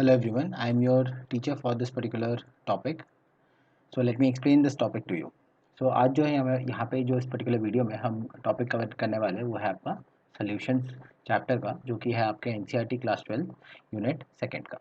Hello everyone, I am your teacher for this particular topic. So let me explain this topic to you. So आज जो है हमें यहाँ पे जो इस पर्टिकुलर वीडियो में हम टॉपिक कवर करने वाले हैं वो है आपका सॉल्यूशंस चैप्टर का, जो कि है आपके एनसीईआरटी क्लास 12 यूनिट सेकंड का।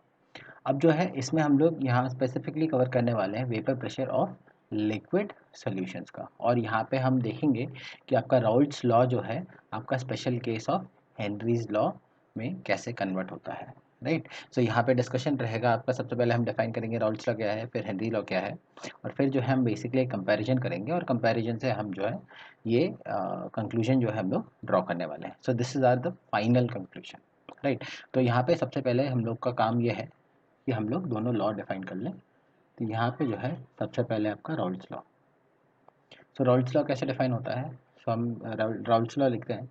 अब जो है इसमें हम लोग यहाँ स्पेसिफिकली कवर करने वाले हैं vapour pressure of liquid solutions का, और यहाँ पे हम देखेंगे कि आपका राउल्ट्स लॉ जो है आपका special case of Henry's law में कैसे कन्वर्ट होता है। राइट, सो यहाँ पे डिस्कशन रहेगा आपका। सबसे पहले हम डिफाइन करेंगे राउल्ट्स लॉ क्या है, फिर हेनरी लॉ क्या है, और फिर जो है हम बेसिकली कंपैरिजन करेंगे, और कंपैरिजन से हम जो है ये कंक्लूजन जो है हम लोग ड्रॉ करने वाले हैं। So this is are the final conclusion. Right, तो यहाँ पे सबसे पहले हम लोग का काम ये है कि हम लोग दोनों लॉ डिफाइन कर लें। तो यहाँ पे जो है सबसे पहले आपका राउल्ट्स लॉ। सो राउल्ट्स लॉ कैसे डिफाइन होता है? सो हम राउल्ट्स लॉ लिखते हैं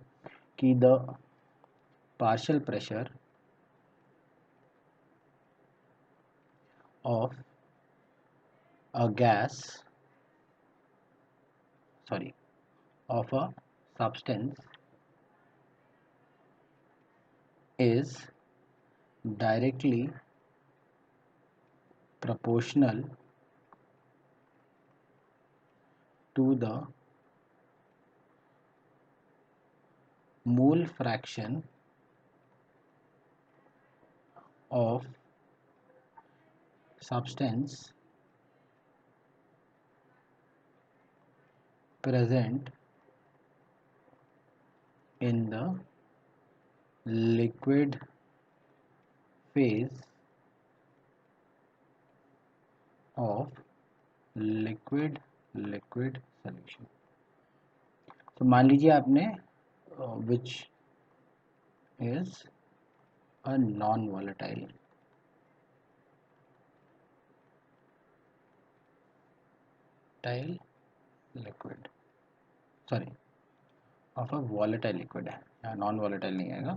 कि the partial pressure of a gas of a substance is directly proportional to the mole fraction of substance present in the liquid phase of liquid solution। तो मान लीजिए आपने which is a non-volatile liquid, sorry of a volatile liquid है, यहाँ non volatile नहीं आएगा।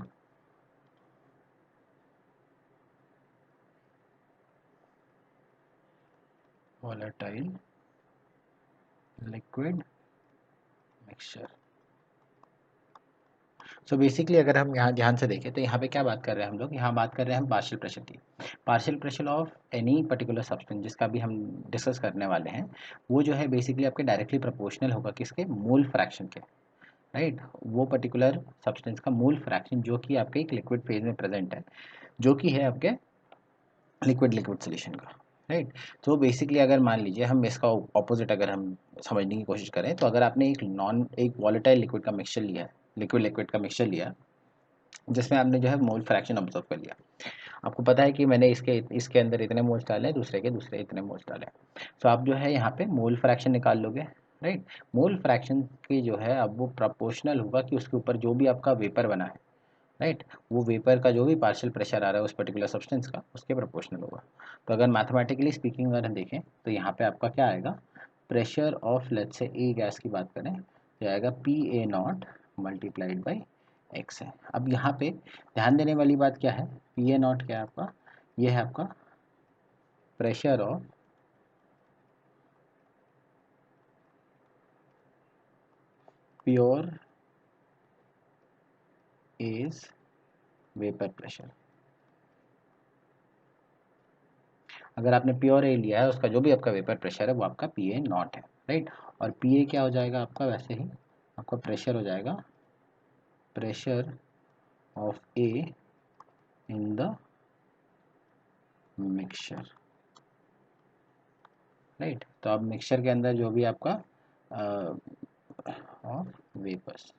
Volatile liquid mixture. So basically अगर हम यहाँ ध्यान से देखें तो यहाँ पे क्या बात कर रहे हैं हम लोग, यहाँ बात कर रहे हैं हम पार्शियल प्रेशर की। Partial pressure of any particular substance जिसका भी हम डिस्कस करने वाले हैं, वो जो है बेसिकली आपके डायरेक्टली प्रोपोर्शनल होगा किसके, मोल फ्रैक्शन के। राइट, वो पर्टिकुलर सब्सटेंस का मोल फ्रैक्शन जो कि आपके एक लिक्विड फेज में प्रेजेंट है, जो कि है आपके लिक्विड सोल्यूशन का। राइट, तो बेसिकली अगर मान लीजिए हम इसका ऑपोजिट अगर हम समझने की कोशिश करें, तो अगर आपने एक वॉलेटाइल लिक्विड का मिक्सचर लिया है, लिक्विड का मिक्सचर लिया, जिसमें आपने जो है मोल फ्रैक्शन ऑब्जर्व कर लिया, आपको पता है कि मैंने इसके अंदर इतने मोल्स डाले हैं, दूसरे के दूसरे इतने मोल्स डाले हैं। तो आप जो है यहाँ पे मोल फ्रैक्शन निकाल लोगे। राइट, मोल फ्रैक्शन की जो है अब वो प्रोपोर्शनल होगा कि उसके ऊपर जो भी आपका वेपर बना है, राइट, वो वेपर का जो भी पार्शियल प्रेशर आ रहा है उस पर्टिकुलर सब्सटेंस का, उसके प्रोपोर्शनल होगा। तो अगर मैथमेटिकली स्पीकिंग अगर हम देखें तो यहाँ पे आपका क्या आएगा, pressure of let's say A gas की बात करें तो आएगा P A not multiplied by x है। अब यहाँ पे ध्यान देने वाली बात क्या है, पी ए नॉट क्या है आपका, ये है आपका pressure of pure as vapour pressure. अगर आपने प्योर ए लिया है, उसका जो भी आपका वेपर प्रेशर है वो आपका पी ए नॉट है। राइट, और पी ए क्या हो जाएगा आपका, वैसे ही आपका प्रेशर हो जाएगा pressure of A in the mixture. Right, तो अब मिक्सचर के अंदर जो भी आपका ऑफ वेपर्स,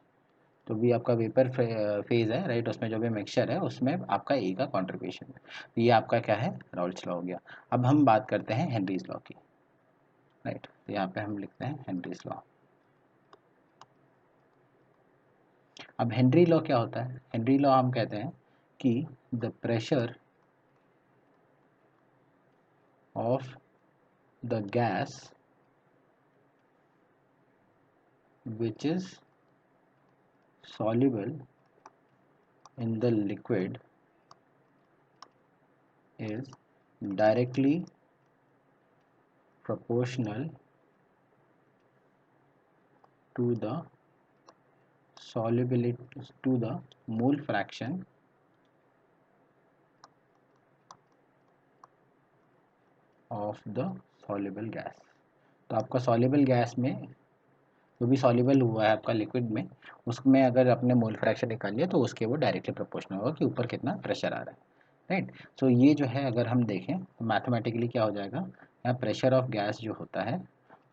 तो भी आपका वेपर फेज है, राइट, उसमें जो भी मिक्सचर है उसमें आपका ए का कॉन्ट्रीब्यूशन है। तो ये आपका क्या है, राउल्ट्स लॉ हो गया। अब हम बात करते हैं हेनरीज लॉ की। राइट, तो यहाँ पे हम लिखते हैं हेनरीज लॉ। अब हेनरी लॉ क्या होता है, हेनरी लॉ हम कहते हैं कि the pressure of the gas which is soluble in the liquid is directly proportional to the solubility to the mole fraction of the soluble gas. तो आपका सॉल्युबल गैस में जो भी सॉल्युबल हुआ है आपका लिक्विड में, उसमें अगर अपने मोल फ्रैक्शन निकालिए तो उसके वो डायरेक्टली प्रोपोर्शनल होगा कि ऊपर कितना प्रेशर आ रहा है, राइट। सो ये जो है अगर हम देखें तो मैथमेटिकली क्या हो जाएगा, यहाँ प्रेशर ऑफ गैस जो होता है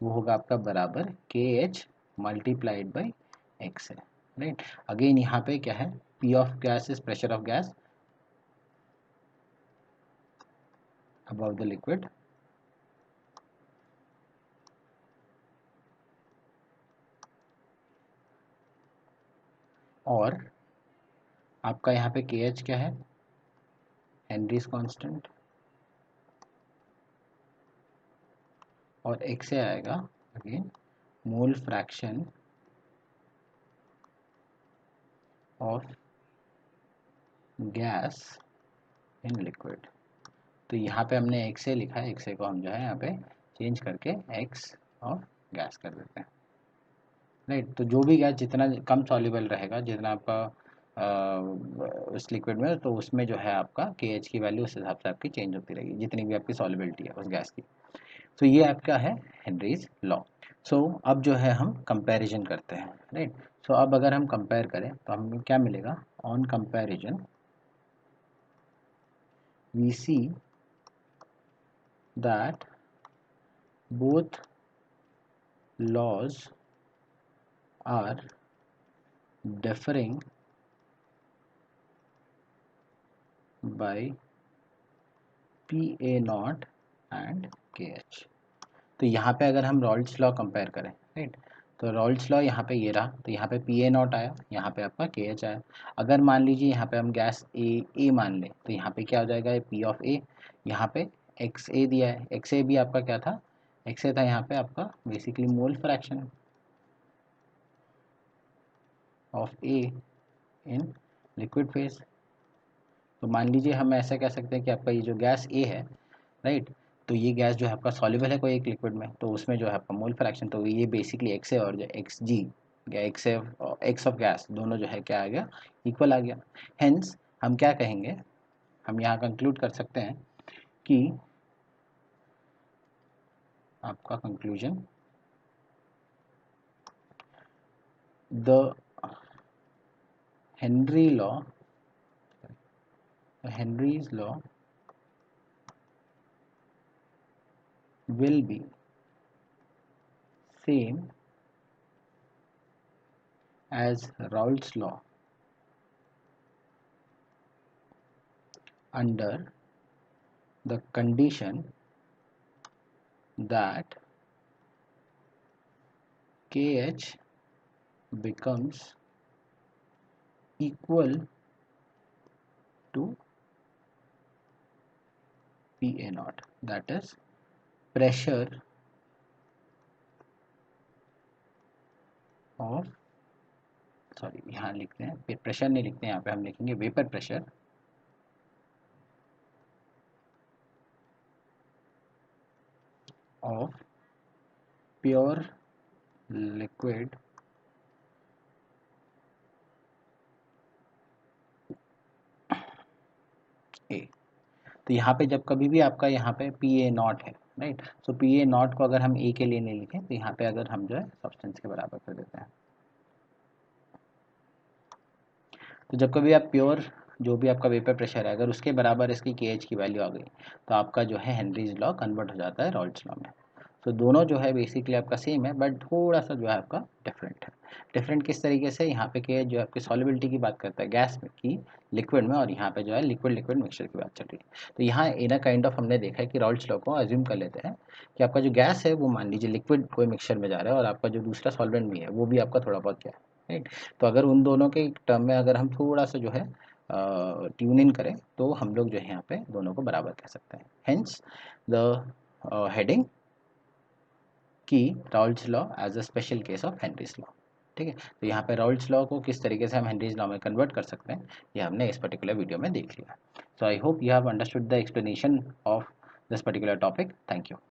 वो होगा आपका बराबर के एच मल्टीप्लाइड बाई एक्स है, राइट। अगेन यहाँ पे क्या है, P of gas is pressure of gas above the liquid और आपका यहाँ पे के एच क्या है, हेनरीज कांस्टेंट, और एक से आएगा again mole fraction of gas in liquid. तो यहाँ पे हमने एक से लिखा है, एक से को हम जो है यहाँ पे चेंज करके एक्स ऑफ गैस कर देते हैं, राइट। तो जो भी गैस जितना कम सॉल्युबल रहेगा, जितना आपका उस लिक्विड में, तो उसमें जो है आपका के एच की वैल्यू उस हिसाब से आपकी चेंज होती रहेगी, जितनी भी आपकी सॉल्युबिलिटी है उस गैस की। तो ये आपका है हेनरीज लॉ। सो अब जो है हम कंपैरिजन करते हैं, राइट। सो अब अगर हम कंपेयर करें तो हमें क्या मिलेगा, on comparison we see that both laws are differing by PA not and KH। तो यहाँ पे अगर हम रॉल्स लॉ कंपेयर करें, राइट, तो रॉल्स लॉ यहाँ पे ये रहा, तो यहाँ पे PA नॉट आया, यहाँ पे आपका KH आया। अगर मान लीजिए यहाँ पे हम गैस ए मान लें तो यहाँ पे क्या हो जाएगा, P ऑफ ए, यहाँ पे XA दिया है, XA भी आपका क्या था, XA था यहाँ पे आपका basically mole fraction of A in liquid phase. तो मान लीजिए हम ऐसा कह सकते हैं कि आपका ये जो गैस ए है, राइट, तो ये गैस जो है आपका सॉल्युबल है कोई एक लिक्विड में, तो उसमें जो है आपका मोल फ्रैक्शन, तो ये बेसिकली एक्स ए और जो एक्स जी या एक्स ऑफ गैस दोनों जो है क्या आ गया, इक्वल आ गया। हेंस हम क्या कहेंगे, हम यहाँ कंक्लूड कर सकते हैं कि आपका conclusion, the Henry law, Henry's law will be same as Raoult's law under the condition that KH becomes equal to PA naught, that is pressure of, sorry यहाँ लिखते हैं प्रेशर नहीं लिखते हैं, यहाँ पे हम लिखेंगे vapour pressure of pure liquid A. तो यहाँ पे जब कभी भी आपका यहाँ पे पी ए नॉट है, right, so P A not को अगर हम ए के लिए नहीं लिखें तो यहाँ पे अगर हम जो है सब्सटेंस के बराबर कर देते हैं, तो जब कभी आप प्योर जो भी आपका वेपर प्रेशर है अगर उसके बराबर इसकी के एच की वैल्यू आ गई तो आपका जो है हेनरीज लॉ कन्वर्ट हो जाता है रॉल्ट्स लॉ में। तो दोनों जो है बेसिकली आपका सेम है, बट थोड़ा सा जो है आपका डिफरेंट है। डिफरेंट किस तरीके से, यहाँ पे के जो है आपकी सॉल्युबिलिटी की बात करता है गैस में की लिक्विड में, और यहाँ पे जो है लिक्विड लिक्विड मिक्सचर की बात चल रही है। तो यहाँ इन काइंड ऑफ हमने देखा है कि रॉल्ट्स लॉ को अज्यूम कर लेते हैं कि आपका जो गैस है वो मान लीजिए लिक्विड कोई मिक्सचर में जा रहा है और आपका जो दूसरा सॉल्वेंट भी है वो भी आपका थोड़ा बहुत क्या है, राइट। तो अगर उन दोनों के टर्म में अगर हम थोड़ा सा जो है ट्यून इन करें तो हम लोग जो है यहाँ पे दोनों को बराबर कह सकते हैं। हेंस द हेडिंग की Raoult's law as a special case of Henry's law. ठीक है, तो यहाँ पे राउल्ट्स लॉ को किस तरीके से हम हेनरीज लॉ में कन्वर्ट कर सकते हैं ये हमने इस पर्टिकुलर वीडियो में देख लिया। So I hope you have understood the explanation of this particular topic. Thank you.